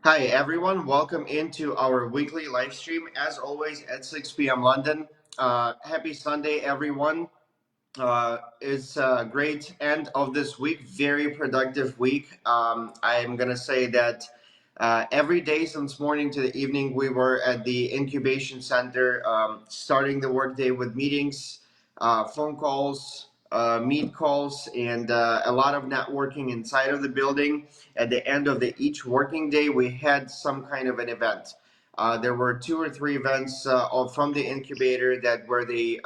Hi, everyone. Welcome into our weekly live stream, as always, at 6 p.m. London. Happy Sunday, everyone. It's a great end of this week, very productive week. I'm going to say that every day since morning to the evening, we were at the incubation center, starting the workday with meetings, phone calls, meet calls, and a lot of networking inside of the building. At the end of each working day, we had some kind of an event. There were two or three events from the incubator that where they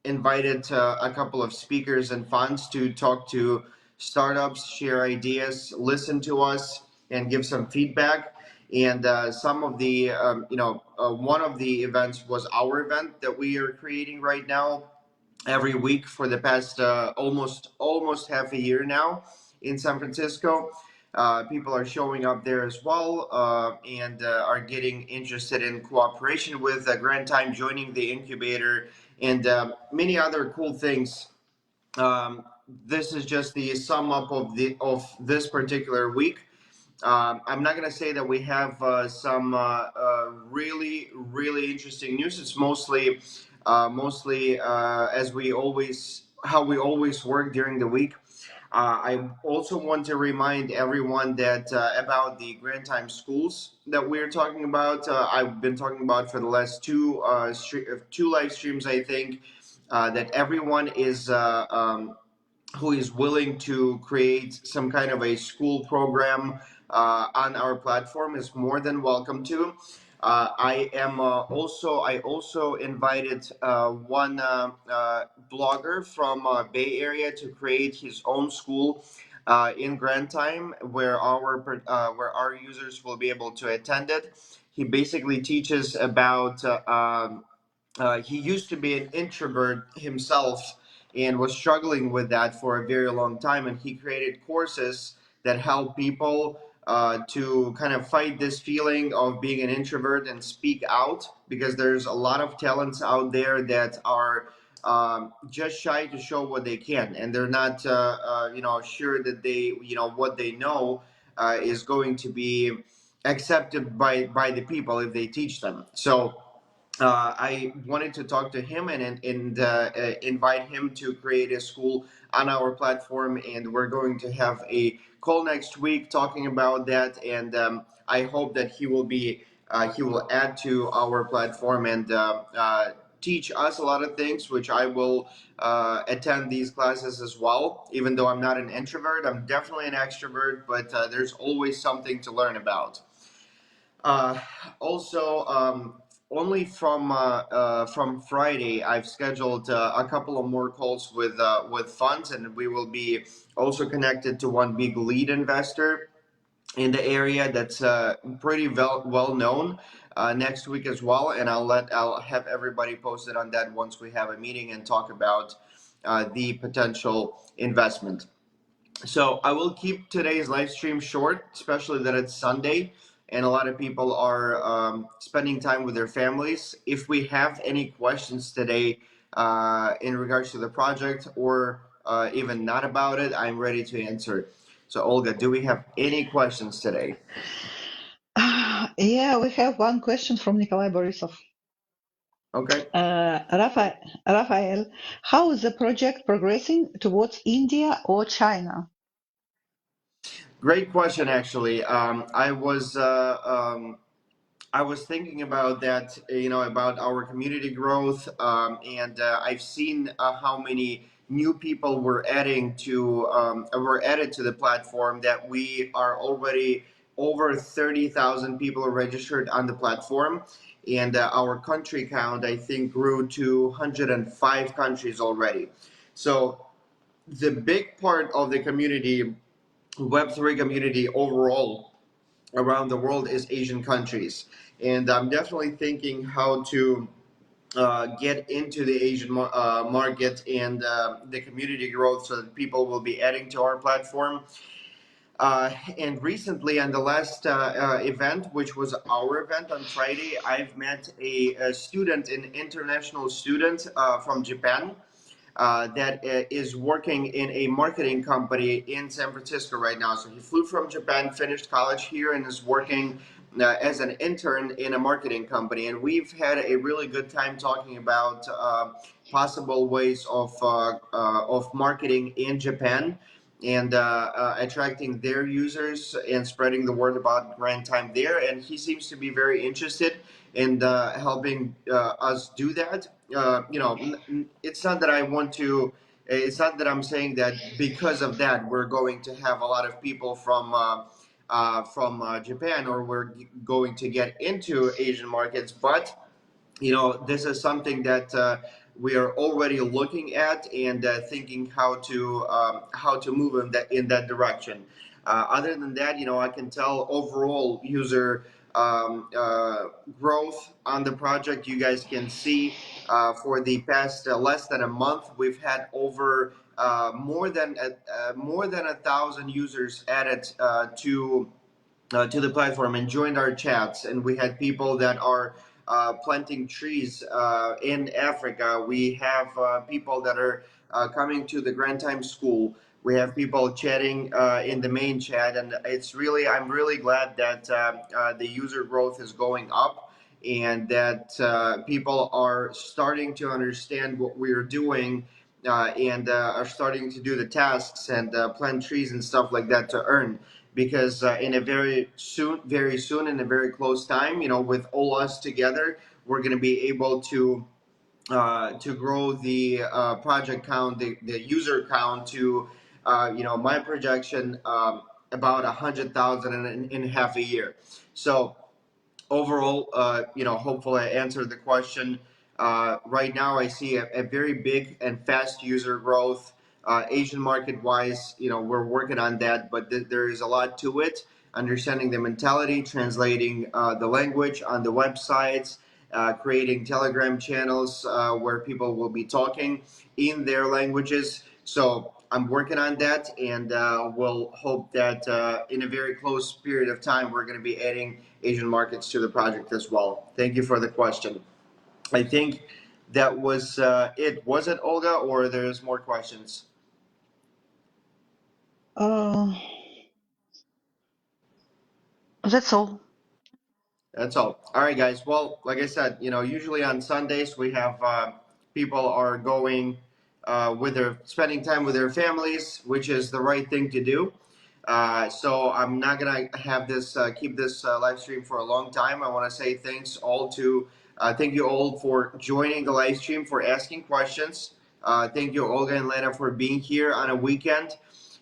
invited a couple of speakers and funds to talk to startups, share ideas, listen to us, and give some feedback. And some of the, one of the events was our event that we are creating right now every week for the past almost half a year now in San Francisco. People are showing up there as well and are getting interested in cooperation with Grand Time, joining the incubator, and many other cool things. Um, this is just the sum up of this particular week. I'm not going to say that we have some really interesting news. It's mostly as we always how we always work during the week. I also want to remind everyone that about the Grand Time schools that we're talking about. I've been talking about for the last two live streams, I think, that everyone is who is willing to create some kind of a school program on our platform is more than welcome to. I also invited one blogger from Bay Area to create his own school in Grand Time, where our users will be able to attend it. He basically teaches about he used to be an introvert himself and was struggling with that for a very long time. And he created courses that help people to kind of fight this feeling of being an introvert and speak out, because there's a lot of talents out there that are just shy to show what they can, and they're not, sure that what they know is going to be accepted by the people if they teach them. So I wanted to talk to him and invite him to create a school on our platform, and we're going to have a call next week talking about that. And I hope that he will add to our platform and teach us a lot of things, which I will attend these classes as well. Even though I'm not an introvert, I'm definitely an extrovert, but there's always something to learn about. Uh, also, only from Friday, I've scheduled a couple of more calls with funds, and we will be also connected to one big lead investor in the area that's pretty well known next week as well. And I'll have everybody posted on that once we have a meeting and talk about the potential investment. So I will keep today's live stream short, especially that it's Sunday and a lot of people are spending time with their families. If we have any questions today in regards to the project or even not about it, I'm ready to answer. So Olga, do we have any questions today? Yeah, we have one question from Nikolai Borisov. Okay. Raphael, how is the project progressing towards India or China? Great question, actually. I was thinking about that, about our community growth, and I've seen how many new people were added to the platform. That we are already over 30,000 people registered on the platform, and our country count, I think, grew to 105 countries already. So the big part of the community, Web3 community overall, around the world is Asian countries. And I'm definitely thinking how to get into the Asian market and the community growth so that people will be adding to our platform. And recently, on the last event, which was our event on Friday, I've met a student, an international student from Japan. that is working in a marketing company in San Francisco right now. So he flew from Japan, finished college here, and is working as an intern in a marketing company. And we've had a really good time talking about possible ways of marketing in Japan and attracting their users and spreading the word about Grand Time there. And he seems to be very interested in helping us do that. It's not that I want to. It's not that I'm saying that because of that we're going to have a lot of people from Japan, or we're going to get into Asian markets, but this is something that we are already looking at and thinking how to move in that direction. Other than that, I can tell overall user growth on the project. You guys can see for the past less than a month, we've had over more than 1,000 users added to the platform and joined our chats. And we had people that are planting trees in Africa. We have people that are coming to the Grand Time School. We have people chatting in the main chat, and I'm really glad that the user growth is going up, and that people are starting to understand what we're doing, and are starting to do the tasks and plant trees and stuff like that to earn. Because in a very soon, in a very close time, with all us together, we're going to be able to grow the project count, the user count to, my projection, about 100,000 in half a year. So overall, hopefully I answered the question. Right now, I see a very big and fast user growth. Asian market wise, we're working on that, but there is a lot to it. Understanding the mentality, translating the language on the websites, creating Telegram channels where people will be talking in their languages. So I'm working on that, and we'll hope that in a very close period of time, we're going to be adding Asian markets to the project as well. Thank you for the question. I think that was it. Was it, Olga, or there's more questions? Uh, that's all. That's all. All right, guys. Well, like I said, usually on Sundays we have people are going with their spending time with their families, which is the right thing to do. So I'm not gonna have this keep this live stream for a long time. I want to say thank you all for joining the live stream, for asking questions. Thank you, Olga and Lena, for being here on a weekend.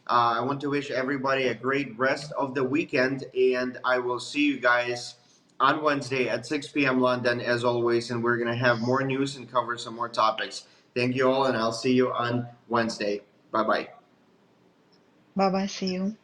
I want to wish everybody a great rest of the weekend, and I will see you guys on Wednesday at 6 p.m. London, as always, and we're going to have more news and cover some more topics. Thank you all, and I'll see you on Wednesday. Bye bye. Bye bye. See you.